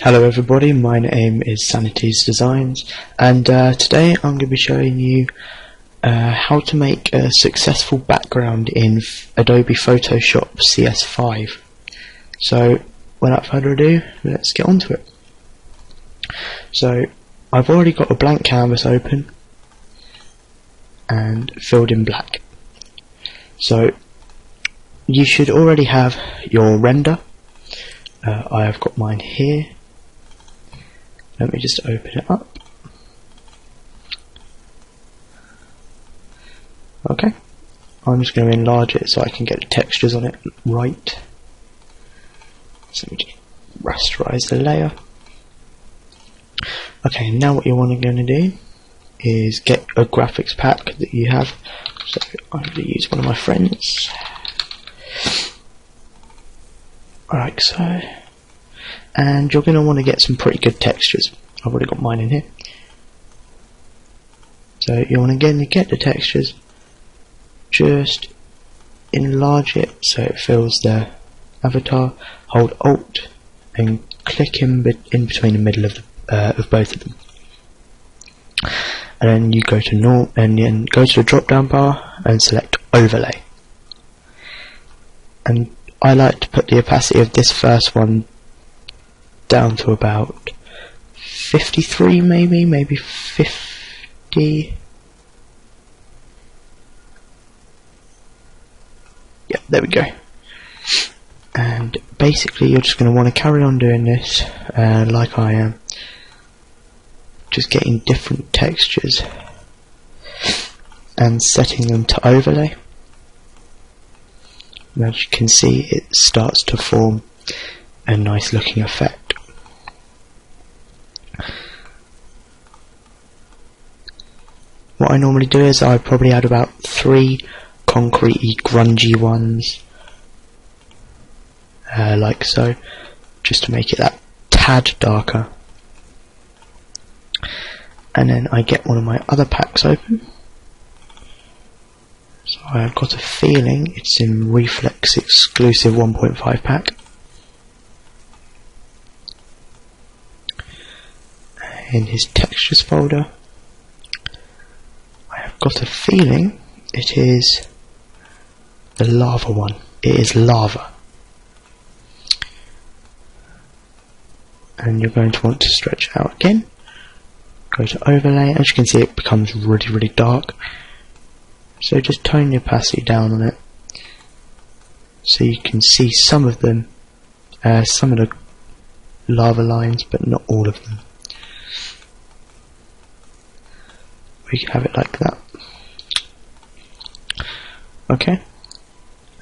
Hello everybody, my name is Sanity's Designs, and today I'm going to be showing you how to make a successful background in Adobe Photoshop CS5. So without further ado, let's get on to it. So I've already got a blank canvas open and filled in black. So you should already have your render. I have got mine here. Let me just open it up. Okay, I'm just going to enlarge it so I can get the textures on it right. So let me just rasterize the layer. Okay, now what you're going to do is get a graphics pack that you have. So I'm going to use one of my friends. Like so. And you're going to want to get some pretty good textures. I've already got mine in here. So you want to get the textures, just enlarge it so it fills the avatar, hold Alt and click in between the middle of both of them. And then you go to and then go to the drop down bar and select Overlay. And I like to put the opacity of this first one down to about 53, maybe 50. Yep, there we go. And basically you're just going to want to carry on doing this like I am, just getting different textures and setting them to overlay. And as you can see, it starts to form a nice looking effect. What I normally do is I probably add about 3 concrete-y, grungy ones, like so, just to make it that tad darker. And then I get one of my other packs open. So I've got a feeling it's in Reflex exclusive 1.5 pack. In his textures folder, I have got a feeling it is the lava one. It is lava. And you're going to want to stretch out again. Go to overlay. As you can see, it becomes really dark. So just tone the opacity down on it so you can see some of them, some of the lava lines, but not all of them. We can have it like that. Okay.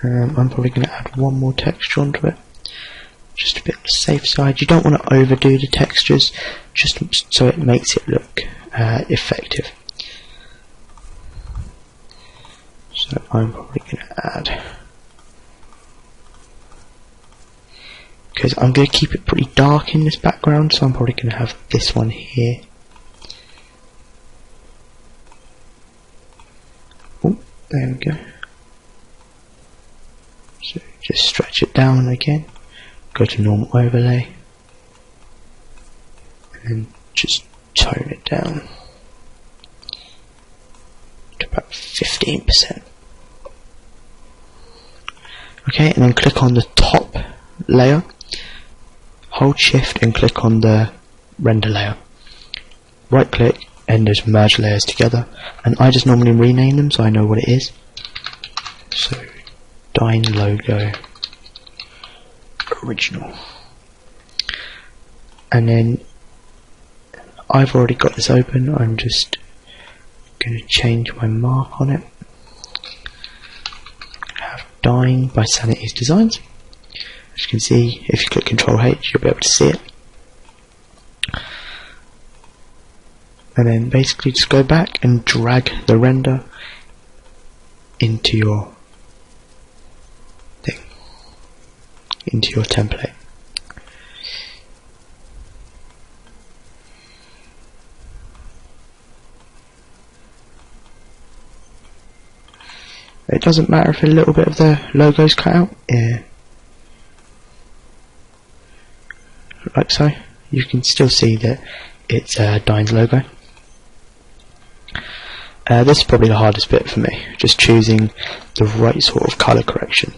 I'm probably going to add one more texture onto it, just a bit on the safe side. You don't want to overdo the textures, just so it makes it look effective. So I'm probably going to add, because I'm going to keep it pretty dark in this background, so I'm probably going to have this one here. Oh, there we go. So just stretch it down again, go to normal overlay, and then just tone it down to about 15%. Okay, and then click on the top layer, hold shift and click on the render layer. Right click and just merge layers together, and I just normally rename them so I know what it is. So Dyn logo original. And then I've already got this open, I'm just going to change my mark on it. Dyn by Sanity's Designs. As you can see, if you click Ctrl H, you'll be able to see it. And then basically just go back and drag the render into your thing, into your template. It doesn't matter if a little bit of the logo's cut out, like so. you can still see that it's Dine's logo. This is probably the hardest bit for me, just choosing the right sort of colour correction.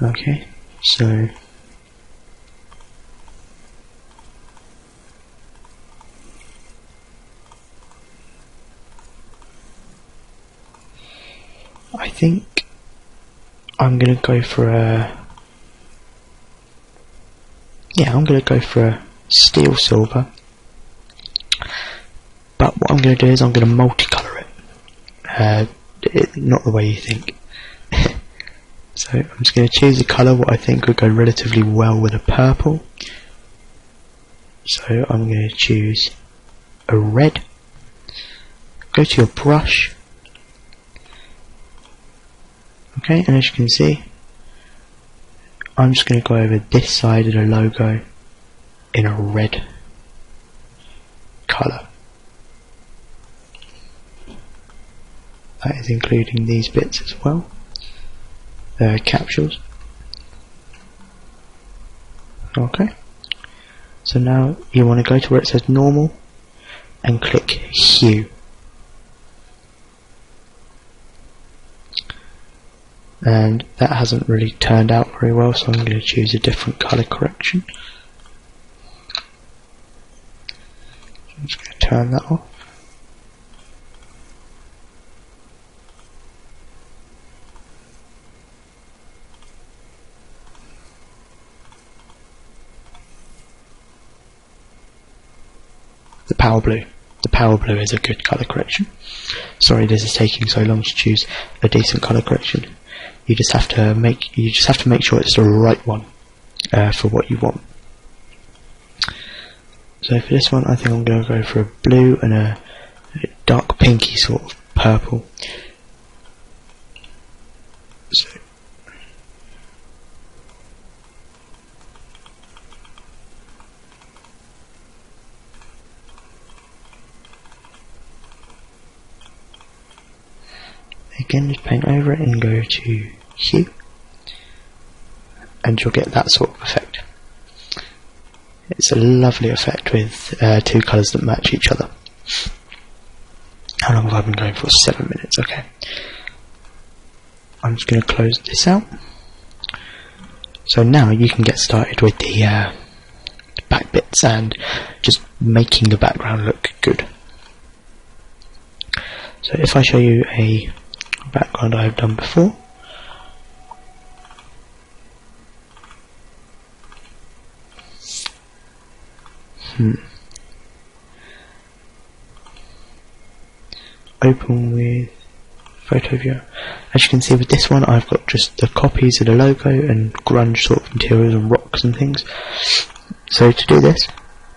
Okay, so I think I'm going to go for a steel silver, but what I'm going to do is I'm going to multicolour it, not the way you think. So I'm just going to choose a colour what I think would go relatively well with a purple. So I'm going to choose a red. Go to your brush. Okay, and as you can see, I'm just going to go over this side of the logo in a red colour. That is including these bits as well, capsules. Okay, so now you want to go to where it says normal and click hue. And that hasn't really turned out very well, so I'm going to choose a different colour correction. I'm just going to turn that off. The power blue. The power blue is a good colour correction. Sorry this is taking so long to choose a decent colour correction. You just have to make sure it's the right one for what you want. So for this one, I think I'm going to go for a blue and a dark pinky sort of purple. So again, just paint over it and go to hue, and you'll get that sort of effect. It's a lovely effect with two colours that match each other. How long have I been going for? 7 minutes, okay. I'm just going to close this out. So now you can get started with the back bits and just making the background look good. So if I show you a background I've done before, open with photo viewer. As you can see with this one, I've got just the copies of the logo and grunge sort of materials and rocks and things. So to do this,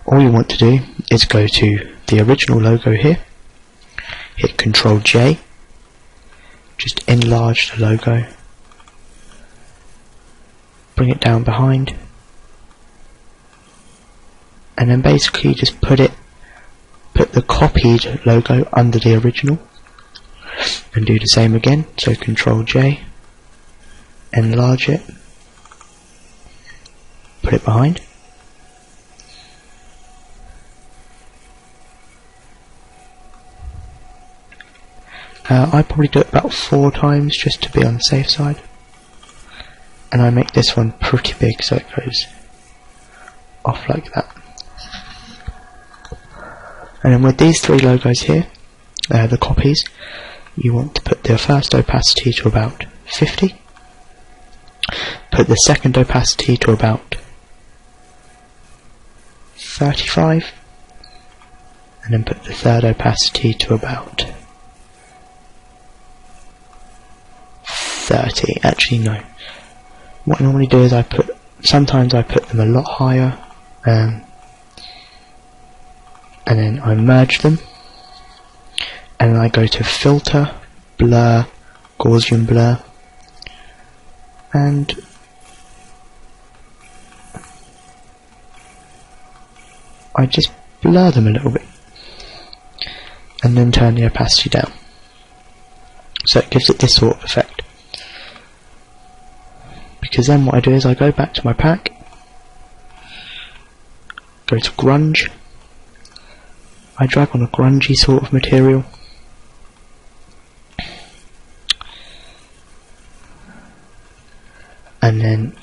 all you want to do is go to the original logo here, hit Ctrl J, just enlarge the logo, bring it down behind, and then basically just put the copied logo under the original, and do the same again. So Ctrl J, enlarge it, put it behind. I probably do it about 4 times just to be on the safe side, and I make this one pretty big so it goes off like that. And then with these 3 logos here, the copies, you want to put the first opacity to about 50, put the second opacity to about 35, and then put the third opacity to about 30. Actually no, what I normally do is sometimes I put them a lot higher, and then I merge them, and then I go to filter, blur, Gaussian blur, and I just blur them a little bit, and then turn the opacity down, so it gives it this sort of effect. because then what I do is I go back to my pack, go to grunge, I drag on a grungy sort of material, and then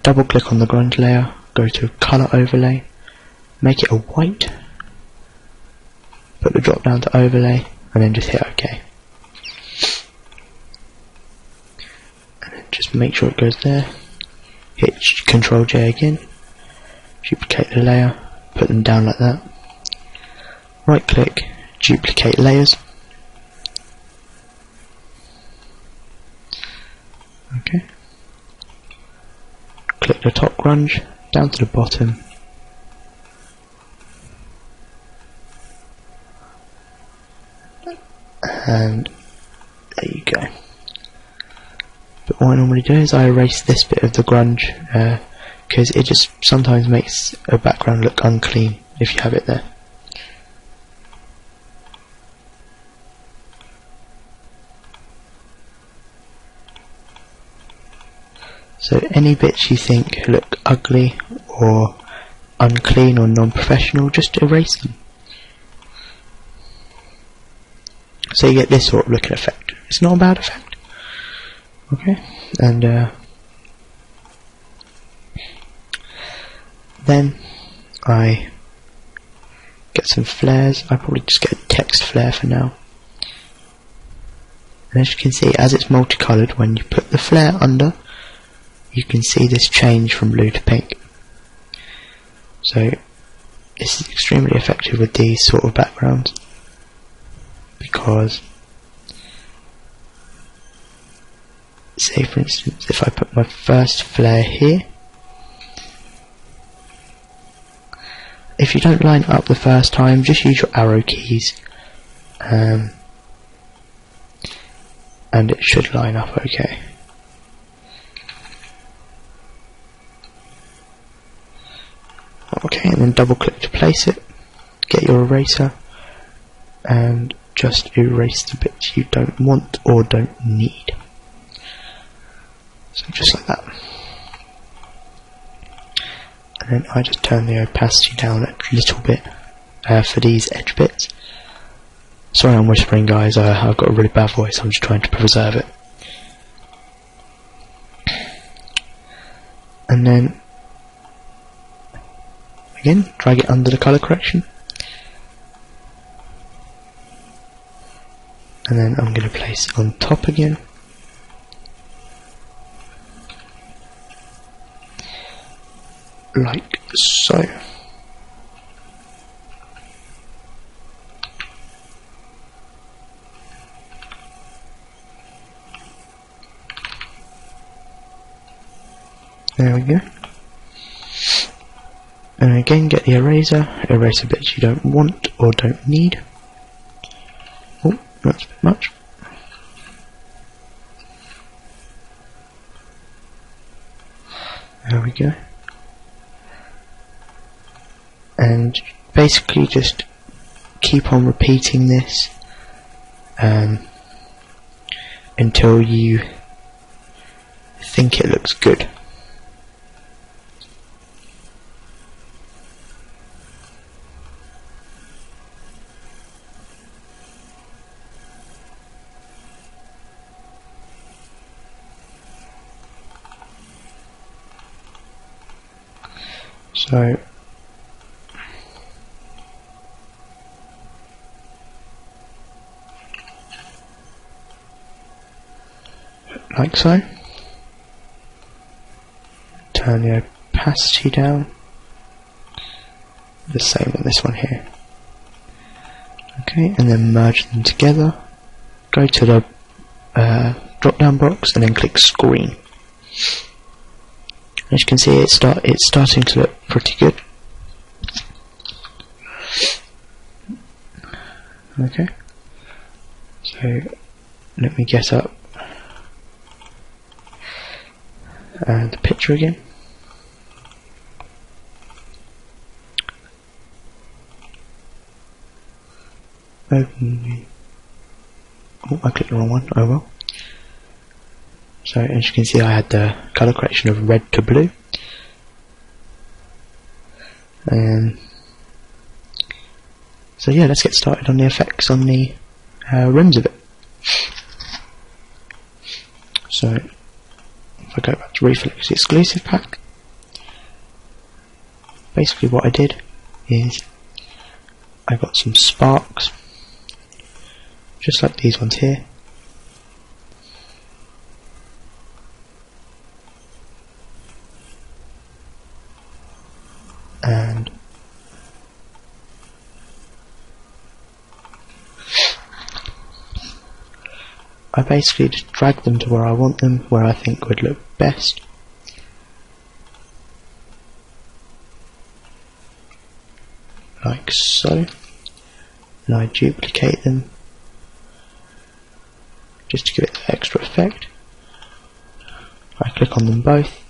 double click on the grunge layer, go to colour overlay, make it a white, put the drop down to overlay, and then just hit OK. And then just make sure it goes there, hit Ctrl J again, duplicate the layer, put them down like that, right click, duplicate layers, okay, click the top grunge, down to the bottom, and there you go. But what I normally do is I erase this bit of the grunge because it just sometimes makes a background look unclean if you have it there. So any bits you think look ugly or unclean or non-professional, just erase them. So you get this sort of looking effect. It's not a bad effect. Okay, and then I get some flares. I probably just get a text flare for now. And as you can see, as it's multicoloured, when you put the flare under, you can see this change from blue to pink. So this is extremely effective with these sort of backgrounds, because say for instance if I put my first flare here, if you don't line up the first time, just use your arrow keys and it should line up okay. Okay, and then double click to place it, get your eraser and just erase the bits you don't want or don't need. So just like that. And then I just turn the opacity down a little bit for these edge bits. Sorry I'm whispering guys, I've got a really bad voice, I'm just trying to preserve it. And then again, drag it under the colour correction. And then I'm going to place it on top again. Like so. There we go. And again, get the eraser, erase the bits you don't want or don't need. Oh, that's a bit much. There we go. And basically just keep on repeating this until you think it looks good. So like so. Turn the opacity down. The same on this one here. Okay, and then merge them together. Go to the drop down box and then click screen. As you can see, it's starting to look pretty good. Okay, so let me get up the picture again. Open. Oh, I clicked the wrong one. Oh well. So as you can see, I had the colour correction of red to blue. So yeah, let's get started on the effects on the rims of it. So if I go back to Reflex exclusive pack, basically what I did is I got some sparks, just like these ones here, and I basically just drag them to where I want them, where I think would look best. Like so. And I duplicate them just to give it the extra effect. I click on them both,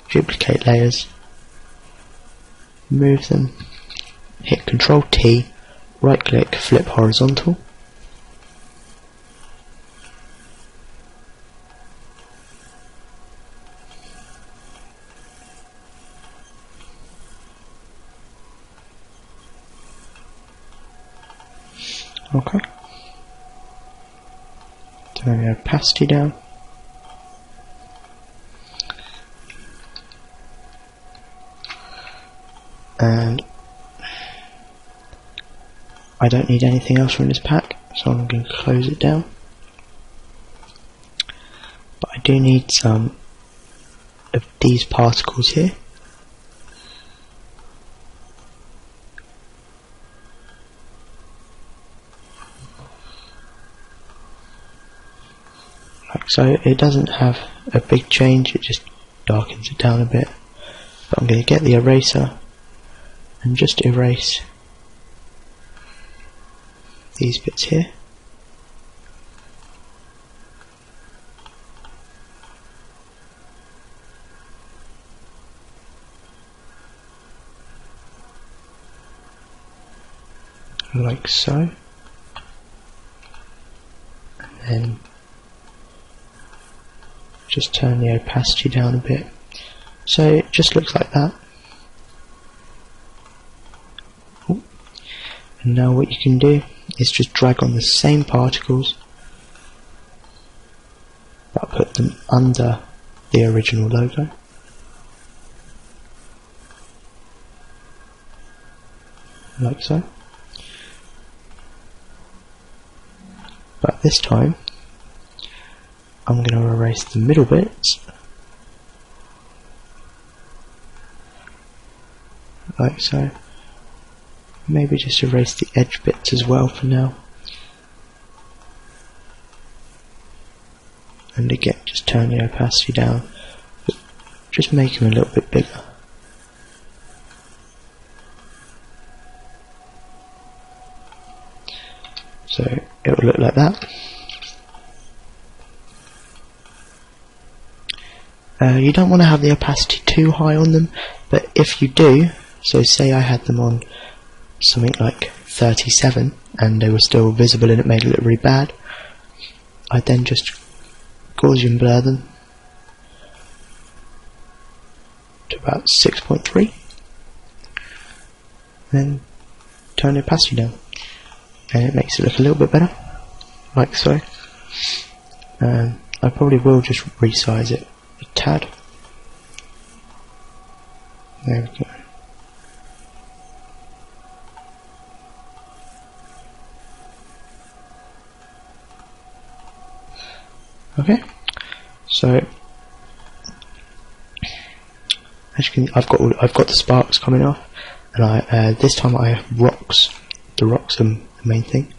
duplicate layers, move them, hit Ctrl T, right click, flip horizontal. Okay. Turn the opacity down. And I don't need anything else from this pack, so I'm going to close it down. But I do need some of these particles here. Like so. It doesn't have a big change, it just darkens it down a bit. But I'm going to get the eraser and just erase these bits here. Like so. And then just turn the opacity down a bit, so it just looks like that. Ooh. And now what you can do is just drag on the same particles, but put them under the original logo. Like so. But this time I'm going to erase the middle bits, like so. Maybe just erase the edge bits as well for now. And again, just turn the opacity down, but just make them a little bit bigger. So it will look like that. You don't want to have the opacity too high on them, but if you do, so say I had them on something like 37 and they were still visible and it made it look really bad, I'd then just Gaussian blur them to about 6.3, then turn the opacity down and it makes it look a little bit better, like so. I probably will just resize it a tad. There we go. Okay, so as you can, I've got the sparks coming off, and this time I have rocks. The rocks are the main thing.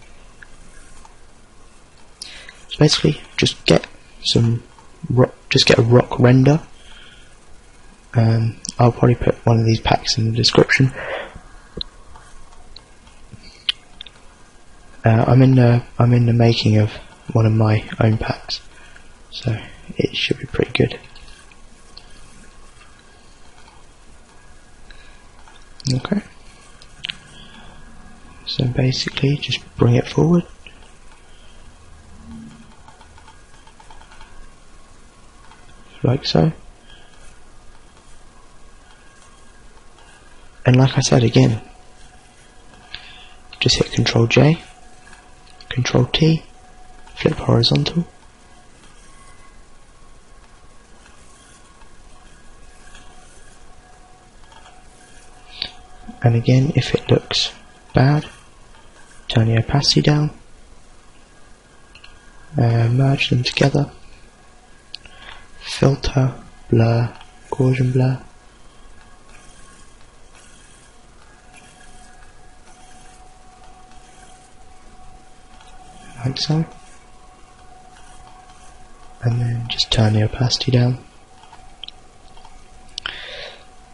So basically, just get a rock render. I'll probably put one of these packs in the description. I'm in the making of one of my own packs, so it should be pretty good. Okay, so basically just bring it forward, like so. And like I said again, just hit Ctrl J, Ctrl T, flip horizontal. And again, if it looks bad, turn the opacity down, merge them together, filter, blur, Gaussian blur. Like so. And then just turn the opacity down.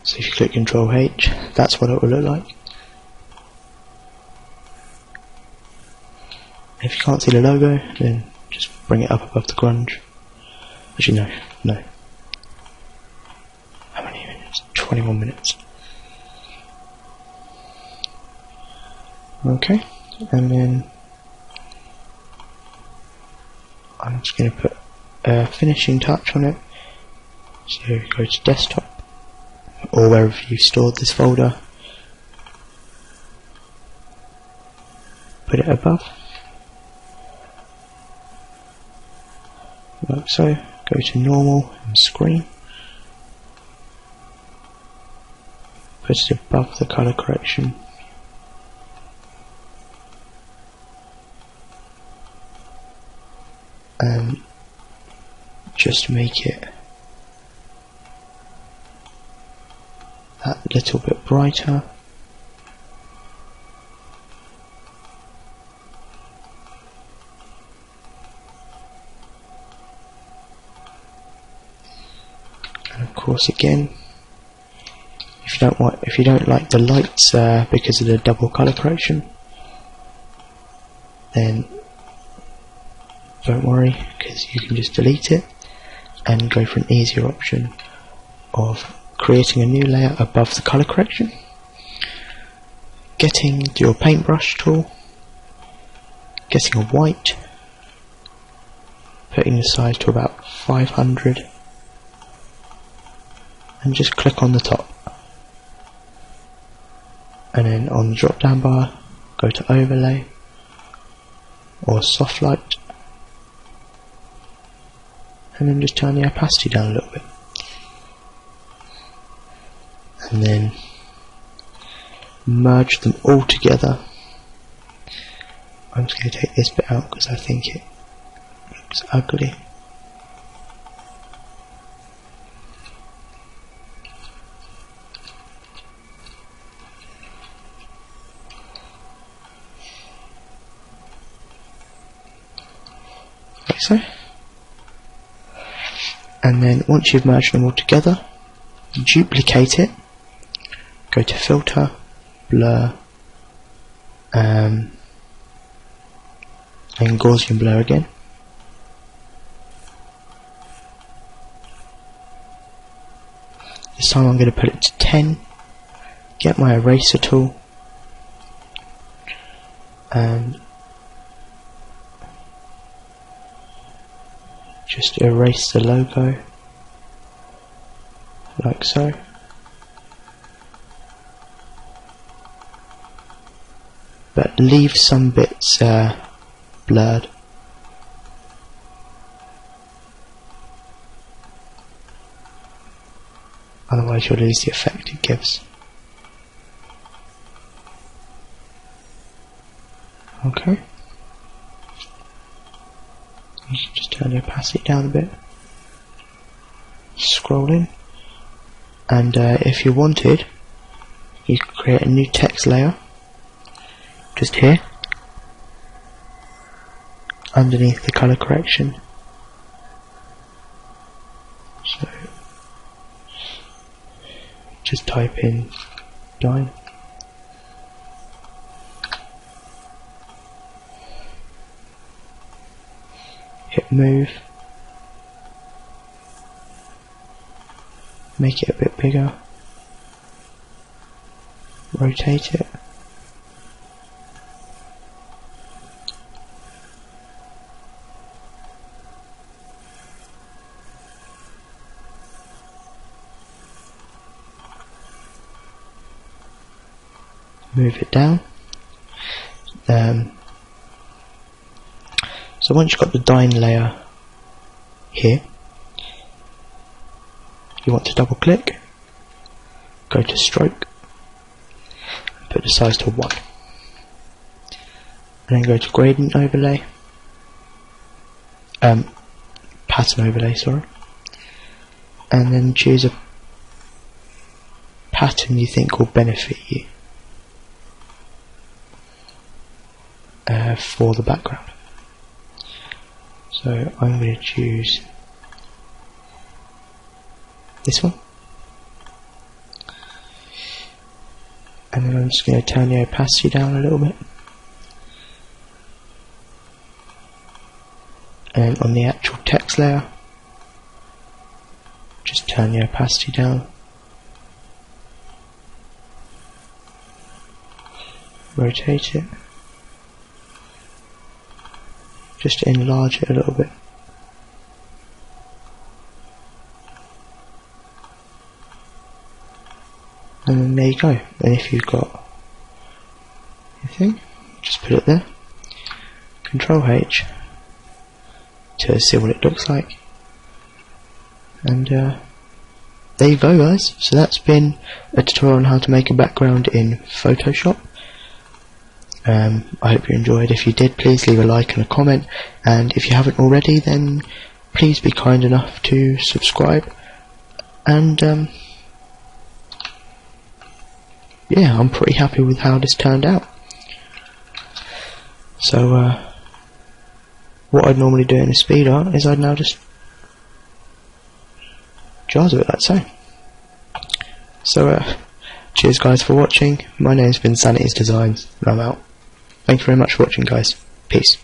So if you click Ctrl H, that's what it will look like. If you can't see the logo, then just bring it up above the grunge. Actually no. How many minutes? 21 minutes. Okay, and then I'm just going to put a finishing touch on it. So go to desktop, or wherever you've stored this folder, put it above, like so. Go to normal and screen, put it above the colour correction, and just make it that little bit brighter. And of course, again, if you don't like the lights because of the double colour correction, then don't worry, because you can just delete it and go for an easier option of creating a new layer above the colour correction. Getting your paintbrush tool, getting a white, putting the size to about 500, and just click on the top. And then on the drop down bar, go to overlay or soft light, and then just turn the opacity down a little bit. And then merge them all together. I'm just going to take this bit out because I think it looks ugly. Like so. And then once you've merged them all together, duplicate it, go to filter, blur, and Gaussian blur again. This time I'm going to put it to 10, get my eraser tool, and just erase the logo, like so. But leave some bits blurred. Otherwise you'll lose the effect it gives. Okay. You can just turn the opacity down a bit. Scroll in. And if you wanted, you could create a new text layer. Just here. Underneath the colour correction. So just type in dine. Hit move. Make it a bit bigger. Rotate it. move it down. So once you've got the dine layer here, you want to double click, go to stroke, and put the size to 1, and then go to gradient overlay, pattern overlay, sorry, and then choose a pattern you think will benefit you for the background. So I'm going to choose this one, and then I'm just going to turn the opacity down a little bit, and on the actual text layer just turn the opacity down, rotate it, just to enlarge it a little bit. And then there you go. And if you've got your thing, just put it there. Control H to see what it looks like. And there you go, guys. So that's been a tutorial on how to make a background in Photoshop. I hope you enjoyed. If you did, please leave a like and a comment, and if you haven't already, then please be kind enough to subscribe. And yeah, I'm pretty happy with how this turned out. So what I'd normally do in a speed art is I'd now just jazz it like so. So cheers guys for watching. My name's been Sanity's Designs, and I'm out. Thank you very much for watching, guys. Peace.